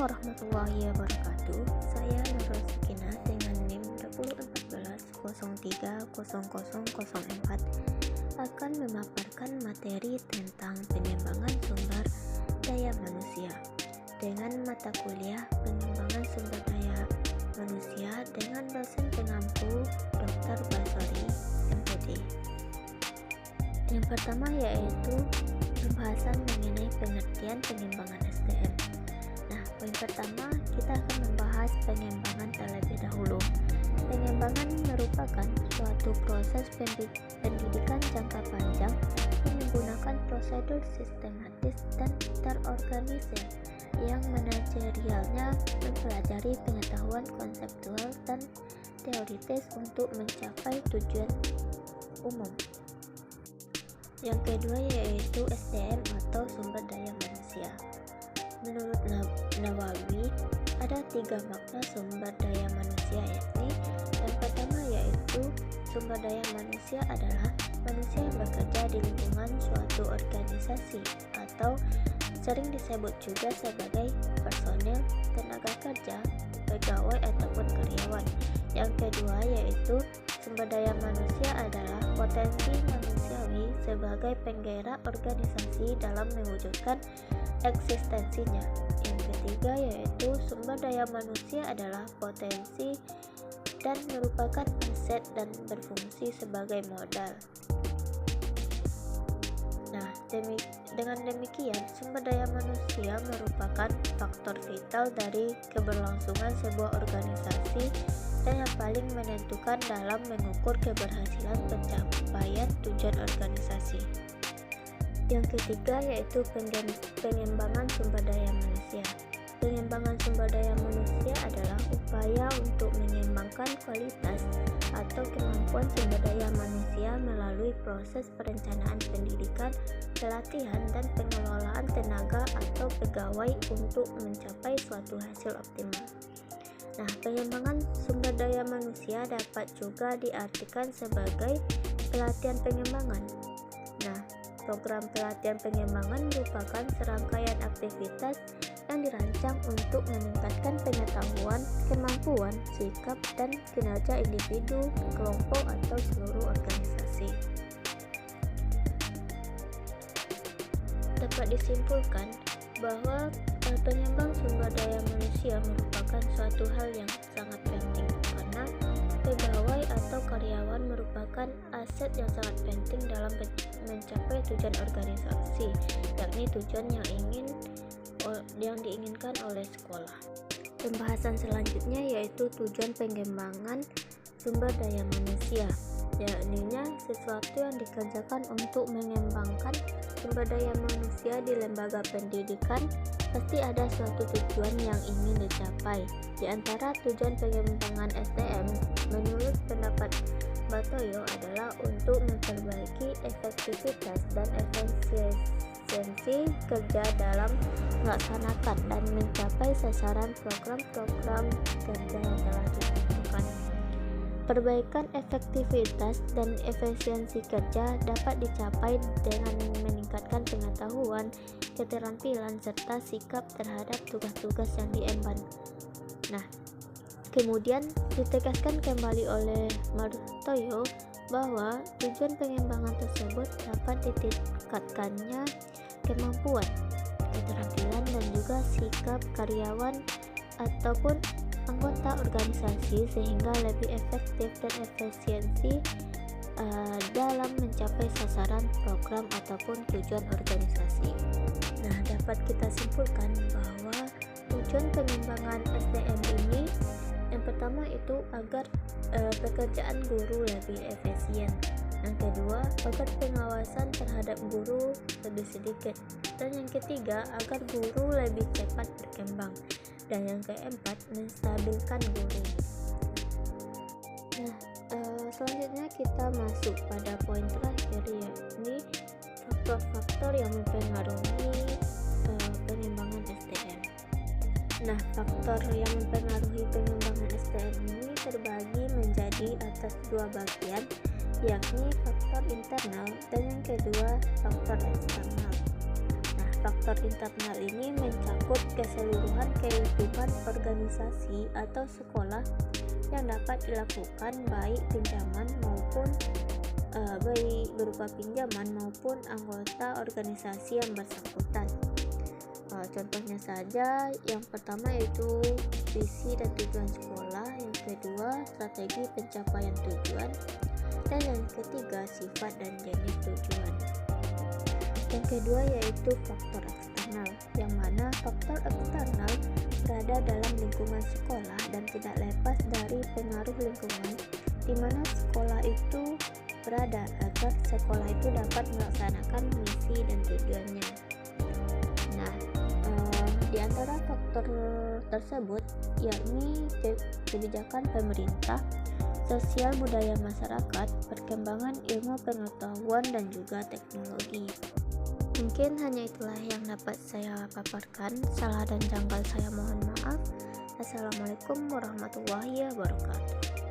warahmatullahi wabarakatuh. Saya Nurul Sakinah dengan NIM 2014-03-0004 akan memaparkan materi tentang pengembangan sumber daya manusia dengan mata kuliah pengembangan sumber daya manusia dengan dosen pengampu Dr. Basori MPD. Yang pertama yaitu pembahasan mengenai pengertian pengembangan SDM. Nah, poin pertama kita akan membahas pengembangan terlebih dahulu. Pengembangan merupakan suatu proses pendidikan jangka panjang yang menggunakan prosedur sistematis dan terorganisir yang manajerialnya mempelajari pengetahuan konseptual dan teoritis untuk mencapai tujuan umum. Yang kedua yaitu SDM atau sumber daya manusia. Menurut Nawawi, ada 3 makna sumber daya manusia, yakni yang pertama yaitu sumber daya manusia adalah manusia yang bekerja di lingkungan suatu organisasi atau sering disebut juga sebagai personel, tenaga kerja, pegawai ataupun karyawan. Yang kedua yaitu sumber daya manusia adalah potensi manusiawi sebagai penggerak organisasi dalam mewujudkan eksistensinya. Yang ketiga yaitu sumber daya manusia adalah potensi dan merupakan aset dan berfungsi sebagai modal. Nah, dengan demikian sumber daya manusia merupakan faktor vital dari keberlangsungan sebuah organisasi dan yang paling menentukan dalam mengukur keberhasilan pencapaian tujuan organisasi. Yang ketiga yaitu pengembangan sumber daya manusia. Pengembangan sumber daya manusia adalah upaya untuk mengembangkan kualitas atau kemampuan sumber daya manusia melalui proses perencanaan pendidikan, pelatihan, dan pengelolaan tenaga atau pegawai untuk mencapai suatu hasil optimal. Nah, pengembangan sumber daya manusia dapat juga diartikan sebagai pelatihan pengembangan. Nah, program pelatihan pengembangan merupakan serangkaian aktivitas yang dirancang untuk meningkatkan pengetahuan, kemampuan, sikap, dan kinerja individu, kelompok, atau seluruh organisasi. Dapat disimpulkan bahwa pengembang sumber daya manusia merupakan suatu hal yang sangat penting karena pegawai atau karyawan merupakan aset yang sangat penting dalam mencapai tujuan organisasi, yakni tujuan yang diinginkan oleh sekolah. Pembahasan selanjutnya yaitu tujuan pengembangan sumber daya manusia, yakni sesuatu yang dikerjakan untuk mengembangkan sumber daya manusia di lembaga pendidikan pasti ada suatu tujuan yang ingin dicapai. Di antara tujuan pengembangan SDM menurut pendapat Batoyo adalah untuk memperbaiki efektivitas dan efisiensi kerja dalam melaksanakan dan mencapai sasaran program-program kerja yang telah ditentukan. Perbaikan efektivitas dan efisiensi kerja dapat dicapai dengan meningkatkan pengetahuan, keterampilan, serta sikap terhadap tugas-tugas yang diemban. Nah, kemudian ditegaskan kembali oleh Martoyo bahwa tujuan pengembangan tersebut dapat ditingkatkannya kemampuan, keterampilan, dan juga sikap karyawan ataupun anggota organisasi sehingga lebih efektif dan efisiensi dalam mencapai sasaran program ataupun tujuan organisasi. Nah, dapat kita simpulkan bahwa tujuan pengembangan SDM ini yang pertama itu agar pekerjaan guru lebih efisien. Yang kedua, agar pengawasan terhadap guru lebih sedikit. Dan yang ketiga, agar guru lebih cepat berkembang. Dan yang keempat, menstabilkan guru. Nah, selanjutnya kita masuk pada poin terakhir, yakni faktor-faktor yang mempengaruhi pengembangan SDM. Nah, faktor yang mempengaruhi pengembangan SDM ini terbagi menjadi atas 2 bagian, yakni faktor internal dan yang kedua faktor eksternal. Nah, faktor internal ini mencakup keseluruhan kehidupan organisasi atau sekolah yang dapat dilakukan baik berupa pinjaman maupun anggota organisasi yang bersangkutan. Contohnya saja, yang pertama yaitu visi dan tujuan sekolah, yang kedua strategi pencapaian tujuan, dan yang ketiga sifat dan jenis tujuan. Yang kedua yaitu faktor eksternal, yang mana faktor eksternal berada dalam lingkungan sekolah dan tidak lepas dari pengaruh lingkungan di mana sekolah itu berada agar sekolah itu dapat melaksanakan misi dan tujuannya. Nah, di antara faktor tersebut yakni kebijakan pemerintah, sosial budaya masyarakat, perkembangan ilmu pengetahuan dan juga teknologi. Mungkin hanya itulah yang dapat saya paparkan. Salah dan janggal saya mohon maaf. Assalamualaikum warahmatullahi wabarakatuh.